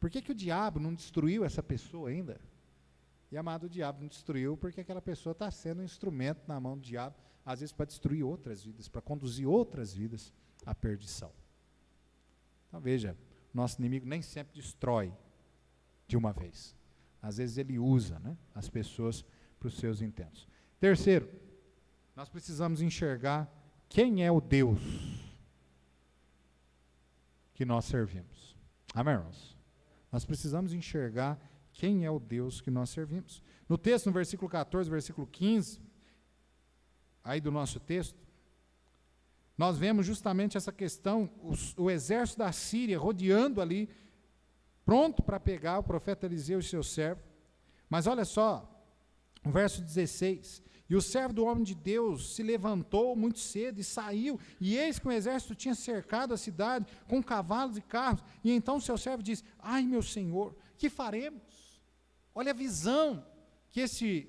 Por que o diabo não destruiu essa pessoa ainda? E, amado, o diabo não destruiu porque aquela pessoa está sendo um instrumento na mão do diabo, às vezes para destruir outras vidas, para conduzir outras vidas à perdição. Então veja, nosso inimigo nem sempre destrói de uma vez. Às vezes ele usa, né, as pessoas para os seus intentos. Terceiro, nós precisamos enxergar quem é o Deus que nós servimos. Amém, irmãos? Nós precisamos enxergar quem é o Deus que nós servimos. No texto, no versículo 14, versículo 15, aí do nosso texto, nós vemos justamente essa questão, o exército da Síria rodeando ali, pronto para pegar o profeta Eliseu e seu servo. Mas olha só, o verso 16, e o servo do homem de Deus se levantou muito cedo e saiu, e eis que o exército tinha cercado a cidade com cavalos e carros, e então seu servo disse, ai meu senhor, que faremos? Olha a visão que esse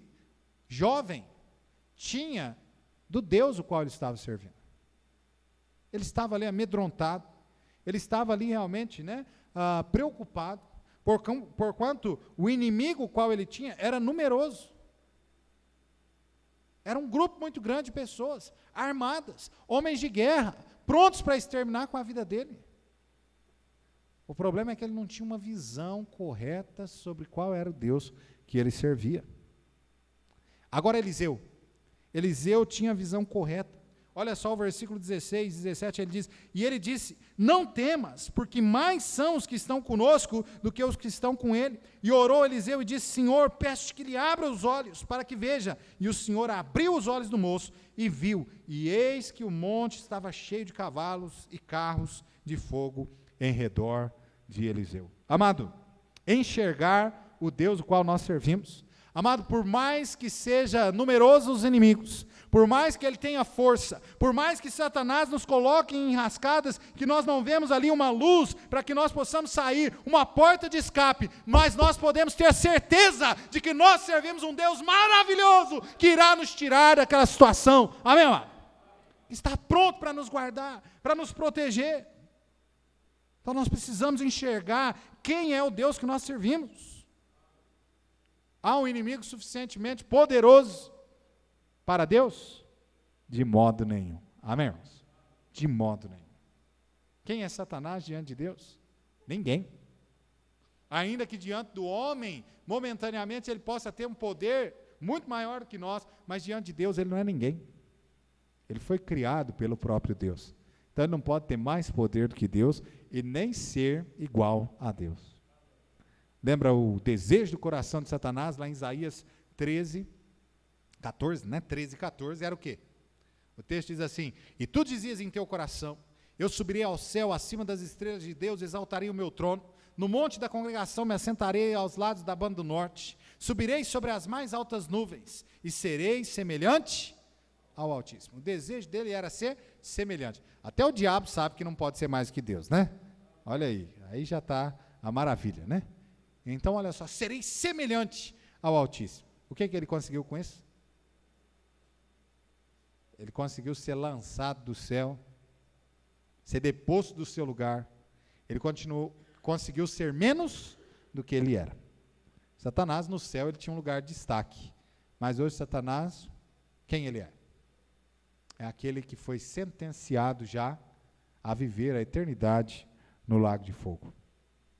jovem tinha do Deus o qual ele estava servindo. Ele estava ali amedrontado, ele estava ali realmente, né, preocupado, porquanto o inimigo o qual ele tinha era numeroso. Era um grupo muito grande de pessoas, armadas, homens de guerra, prontos para exterminar com a vida dele. O problema é que ele não tinha uma visão correta sobre qual era o Deus que ele servia. Agora Eliseu tinha a visão correta. Olha só o versículo 16, 17, ele diz, e ele disse, não temas, porque mais são os que estão conosco do que os que estão com ele. E orou Eliseu e disse, Senhor, peço que lhe abra os olhos, para que veja. E o Senhor abriu os olhos do moço e viu, e eis que o monte estava cheio de cavalos e carros de fogo em redor de Eliseu. Amado, enxergar o Deus o qual nós servimos. Amado, por mais que seja numerosos os inimigos, por mais que ele tenha força, por mais que Satanás nos coloque em enrascadas, que nós não vemos ali uma luz para que nós possamos sair, uma porta de escape, mas nós podemos ter a certeza de que nós servimos um Deus maravilhoso, que irá nos tirar daquela situação. Amém, amado? Está pronto para nos guardar, para nos proteger. Então nós precisamos enxergar quem é o Deus que nós servimos. Há um inimigo suficientemente poderoso para Deus? De modo nenhum. Amém, irmãos? De modo nenhum. Quem é Satanás diante de Deus? Ninguém. Ainda que diante do homem, momentaneamente, ele possa ter um poder muito maior do que nós, mas diante de Deus ele não é ninguém. Ele foi criado pelo próprio Deus. Então ele não pode ter mais poder do que Deus e nem ser igual a Deus. Lembra o desejo do coração de Satanás, lá em Isaías 13, 14, né? 13, 14, era o quê? O texto diz assim, e tu dizias em teu coração, eu subirei ao céu, acima das estrelas de Deus, exaltarei o meu trono, no monte da congregação me assentarei aos lados da banda do norte, subirei sobre as mais altas nuvens, e serei semelhante ao Altíssimo. O desejo dele era ser semelhante. Até o diabo sabe que não pode ser mais que Deus, né? Olha aí já está a maravilha, né? Então, olha só, serei semelhante ao Altíssimo. O que ele conseguiu com isso? Ele conseguiu ser lançado do céu, ser deposto do seu lugar, Ele conseguiu ser menos do que ele era. Satanás no céu ele tinha um lugar de destaque, mas hoje Satanás, quem ele é? É aquele que foi sentenciado já a viver a eternidade no lago de fogo.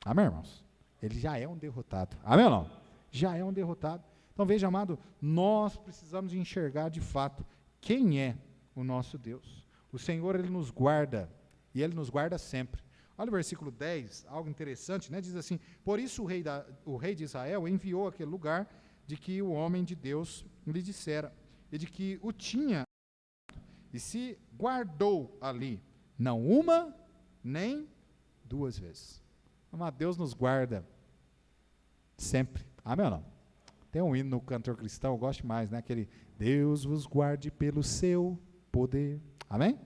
Amém, irmãos? Ele já é um derrotado. Amém ou não? Já é um derrotado. Então veja, amado, nós precisamos enxergar de fato quem é o nosso Deus. O Senhor, Ele nos guarda, e Ele nos guarda sempre. Olha o versículo 10, algo interessante, né? Diz assim: por isso o rei de Israel enviou aquele lugar de que o homem de Deus lhe dissera, e de que o tinha, e se guardou ali, não uma, nem duas vezes. Amado, Deus nos guarda sempre. Amém ou não? Tem um hino no cantor cristão, eu gosto mais, né? Aquele, Deus vos guarde pelo seu poder. Amém?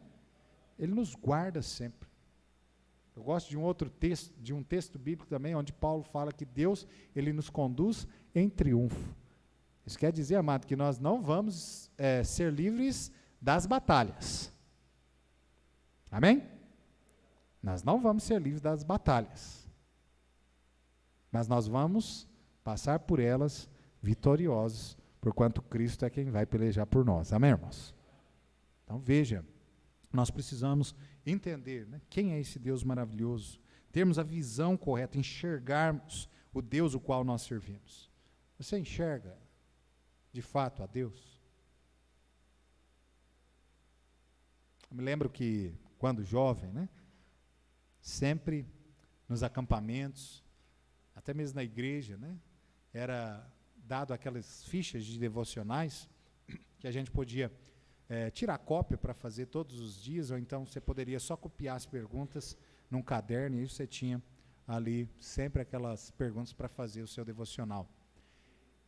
Ele nos guarda sempre. Eu gosto de um texto bíblico também, onde Paulo fala que Deus, Ele nos conduz em triunfo. Isso quer dizer, amado, que nós não vamos ser livres das batalhas. Amém? Nós não vamos ser livres das batalhas. Mas nós vamos passar por elas vitoriosos, porquanto Cristo é quem vai pelejar por nós. Amém, irmãos? Então veja, nós precisamos entender, né, quem é esse Deus maravilhoso, termos a visão correta, enxergarmos o Deus o qual nós servimos. Você enxerga de fato a Deus? Eu me lembro que quando jovem, né, sempre nos acampamentos, até mesmo na igreja, né, era dado aquelas fichas de devocionais que a gente podia tirar cópia para fazer todos os dias, ou então você poderia só copiar as perguntas num caderno, e você tinha ali sempre aquelas perguntas para fazer o seu devocional.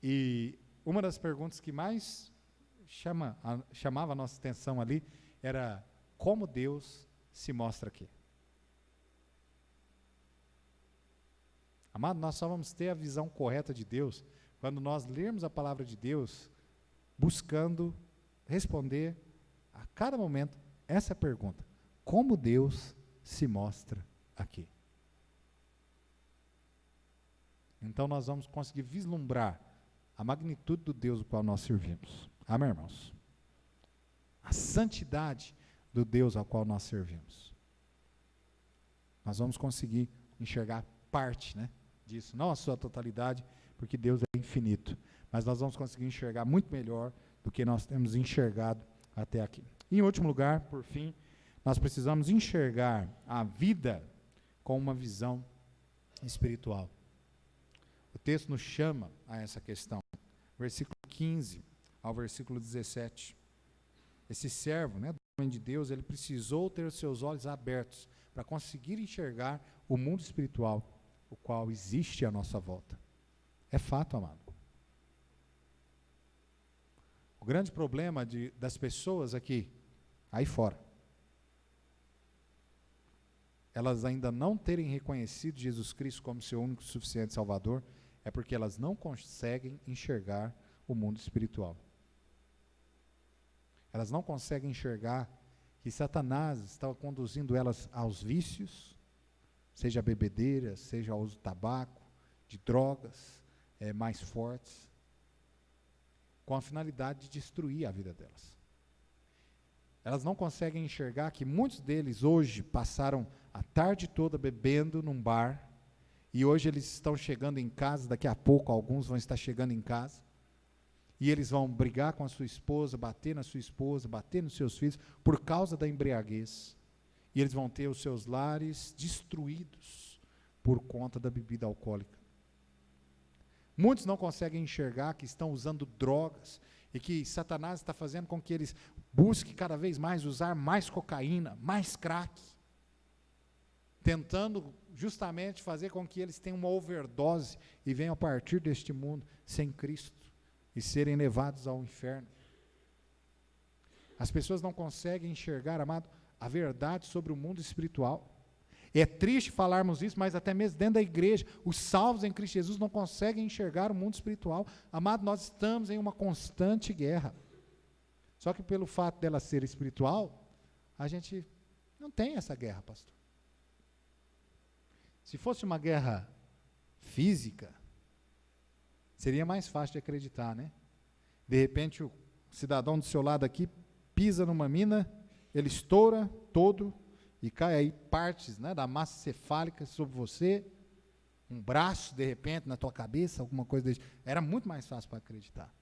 E uma das perguntas que mais chamava a nossa atenção ali era: como Deus se mostra aqui? Amado, nós só vamos ter a visão correta de Deus quando nós lermos a palavra de Deus, buscando responder a cada momento essa pergunta: como Deus se mostra aqui? Então nós vamos conseguir vislumbrar a magnitude do Deus o qual nós servimos. Amém, irmãos? A santidade do Deus ao qual nós servimos. Nós vamos conseguir enxergar parte, né, disso, não a sua totalidade, porque Deus é infinito, mas nós vamos conseguir enxergar muito melhor do que nós temos enxergado até aqui. E, em último lugar, por fim, nós precisamos enxergar a vida com uma visão espiritual. O texto nos chama a essa questão. Versículo 15 ao versículo 17. Esse servo, né, do homem de Deus, ele precisou ter os seus olhos abertos para conseguir enxergar o mundo espiritual, o qual existe à nossa volta. É fato, amado. O grande problema das pessoas aqui, aí fora, elas ainda não terem reconhecido Jesus Cristo como seu único e suficiente Salvador, é porque elas não conseguem enxergar o mundo espiritual. Elas não conseguem enxergar que Satanás está conduzindo elas aos vícios, seja a bebedeira, seja ao uso de tabaco, de drogas mais fortes, com a finalidade de destruir a vida delas. Elas não conseguem enxergar que muitos deles hoje passaram a tarde toda bebendo num bar, e hoje eles estão chegando em casa, daqui a pouco alguns vão estar chegando em casa, e eles vão brigar com a sua esposa, bater na sua esposa, bater nos seus filhos, por causa da embriaguez. E eles vão ter os seus lares destruídos por conta da bebida alcoólica. Muitos não conseguem enxergar que estão usando drogas e que Satanás está fazendo com que eles busquem cada vez mais usar mais cocaína, mais crack, tentando justamente fazer com que eles tenham uma overdose e venham a partir deste mundo sem Cristo e serem levados ao inferno. As pessoas não conseguem enxergar, amado, a verdade sobre o mundo espiritual. É triste falarmos isso, mas até mesmo dentro da igreja, os salvos em Cristo Jesus não conseguem enxergar o mundo espiritual. Amado, nós estamos em uma constante guerra. Só que pelo fato dela ser espiritual, a gente não tem essa guerra, pastor. Se fosse uma guerra física, seria mais fácil de acreditar, né? De repente, o cidadão do seu lado aqui pisa numa mina, ele estoura todo e cai aí partes, né, da massa cefálica sobre você, um braço, de repente, na tua cabeça, alguma coisa desse. Era muito mais fácil para acreditar.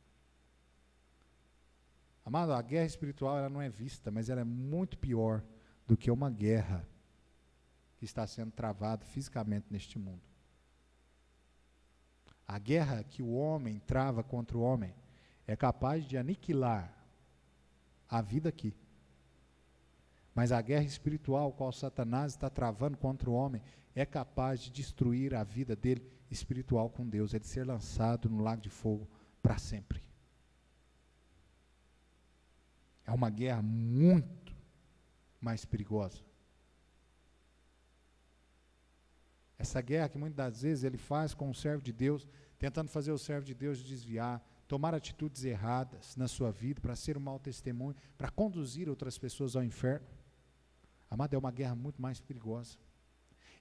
Amado, a guerra espiritual ela não é vista, mas ela é muito pior do que uma guerra que está sendo travada fisicamente neste mundo. A guerra que o homem trava contra o homem é capaz de aniquilar a vida aqui. Mas a guerra espiritual, qual Satanás está travando contra o homem, é capaz de destruir a vida dele espiritual com Deus, ele ser lançado no lago de fogo para sempre. É uma guerra muito mais perigosa. Essa guerra que muitas das vezes ele faz com o servo de Deus, tentando fazer o servo de Deus desviar, tomar atitudes erradas na sua vida, para ser um mau testemunho, para conduzir outras pessoas ao inferno. Amado, é uma guerra muito mais perigosa.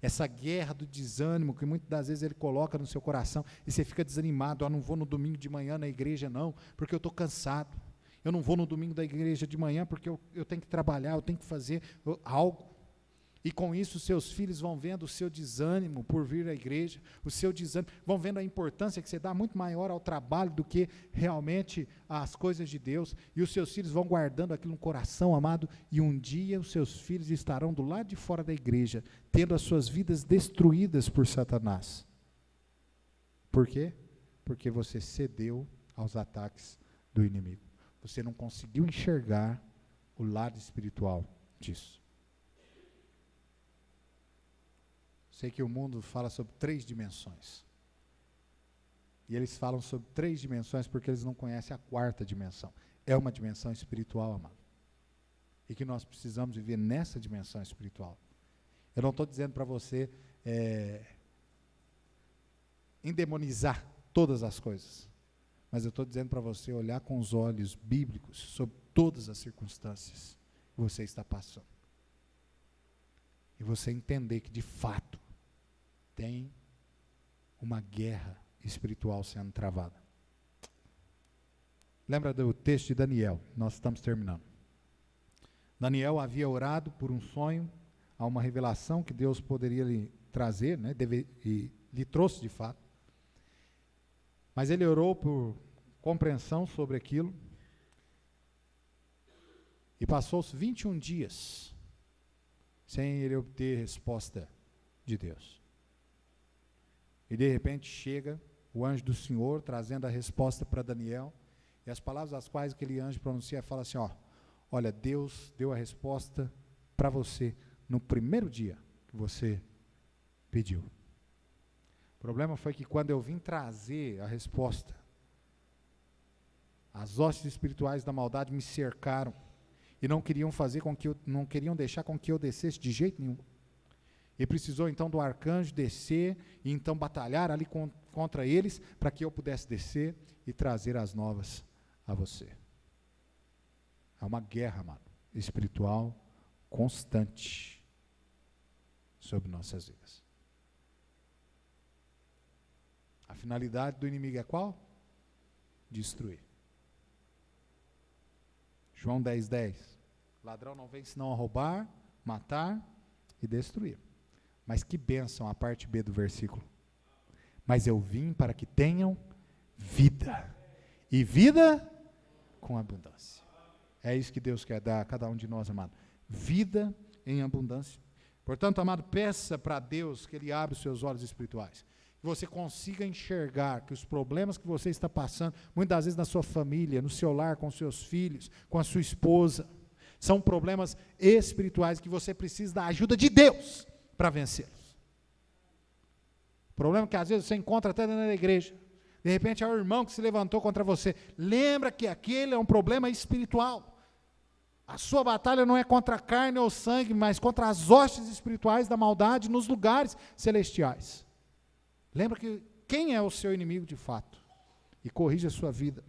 Essa guerra do desânimo que muitas das vezes ele coloca no seu coração, e você fica desanimado, não vou no domingo de manhã na igreja não, porque eu estou cansado. Eu não vou no domingo da igreja de manhã porque eu tenho que trabalhar, eu tenho que fazer algo. E com isso seus filhos vão vendo o seu desânimo por vir à igreja, o seu desânimo, vão vendo a importância que você dá muito maior ao trabalho do que realmente às coisas de Deus, e os seus filhos vão guardando aquilo no coração, amado, e um dia os seus filhos estarão do lado de fora da igreja, tendo as suas vidas destruídas por Satanás. Por quê? Porque você cedeu aos ataques do inimigo. Você não conseguiu enxergar o lado espiritual disso. Sei que o mundo fala sobre 3 dimensões. E eles falam sobre 3 dimensões porque eles não conhecem a 4ª dimensão. É uma dimensão espiritual, amado. E que nós precisamos viver nessa dimensão espiritual. Eu não estou dizendo para você endemonizar todas as coisas. Mas eu estou dizendo para você olhar com os olhos bíblicos sobre todas as circunstâncias que você está passando. E você entender que, de fato, tem uma guerra espiritual sendo travada. Lembra do texto de Daniel? Nós estamos terminando. Daniel havia orado por um sonho, a uma revelação que Deus poderia lhe trazer, né, e lhe trouxe de fato. Mas ele orou por compreensão sobre aquilo. E passou-se 21 dias sem ele obter resposta de Deus. E de repente chega o anjo do Senhor trazendo a resposta para Daniel. E as palavras as quais aquele anjo pronuncia, fala assim, olha, Deus deu a resposta para você no primeiro dia que você pediu. O problema foi que quando eu vim trazer a resposta, as hostes espirituais da maldade me cercaram e não queriam deixar com que eu descesse de jeito nenhum. E precisou então do arcanjo descer e então batalhar ali contra eles para que eu pudesse descer e trazer as novas a você. É uma guerra, amado, espiritual constante sobre nossas vidas. A finalidade do inimigo é qual? Destruir. João 10:10. Ladrão não vem senão a roubar, matar e destruir. Mas que bênção a parte B do versículo. Mas eu vim para que tenham vida. E vida com abundância. É isso que Deus quer dar a cada um de nós, amado. Vida em abundância. Portanto, amado, peça para Deus que Ele abra os seus olhos espirituais. Que você consiga enxergar que os problemas que você está passando, muitas vezes na sua família, no seu lar, com seus filhos, com a sua esposa, são problemas espirituais que você precisa da ajuda de Deus para vencê-los. Problema que às vezes você encontra até dentro da igreja. De repente é o irmão que se levantou contra você. Lembra que aquele é um problema espiritual. A sua batalha não é contra a carne ou sangue, mas contra as hostes espirituais da maldade nos lugares celestiais. Lembra que quem é o seu inimigo de fato? E corrija a sua vida.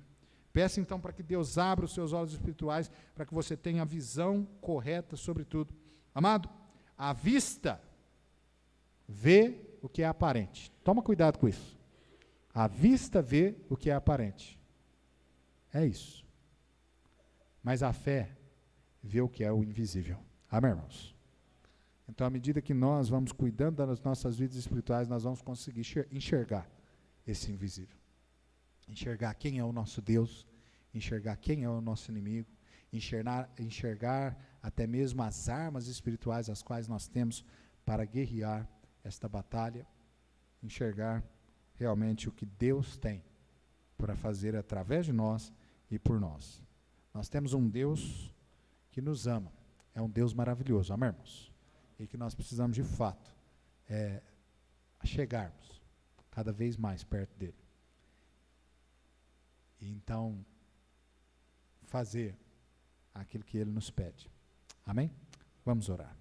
Peça então para que Deus abra os seus olhos espirituais, para que você tenha a visão correta sobre tudo. Amado, a vista vê o que é aparente. Toma cuidado com isso. A vista vê o que é aparente. É isso. Mas a fé vê o que é o invisível. Amém, irmãos? Então, à medida que nós vamos cuidando das nossas vidas espirituais, nós vamos conseguir enxergar esse invisível. Enxergar quem é o nosso Deus, enxergar quem é o nosso inimigo, enxergar até mesmo as armas espirituais as quais nós temos para guerrear esta batalha, enxergar realmente o que Deus tem para fazer através de nós e por nós. Nós temos um Deus que nos ama, é um Deus maravilhoso, amém, irmãos? E que nós precisamos de fato chegarmos cada vez mais perto dele. E então fazer aquilo que ele nos pede. Amém? Vamos orar.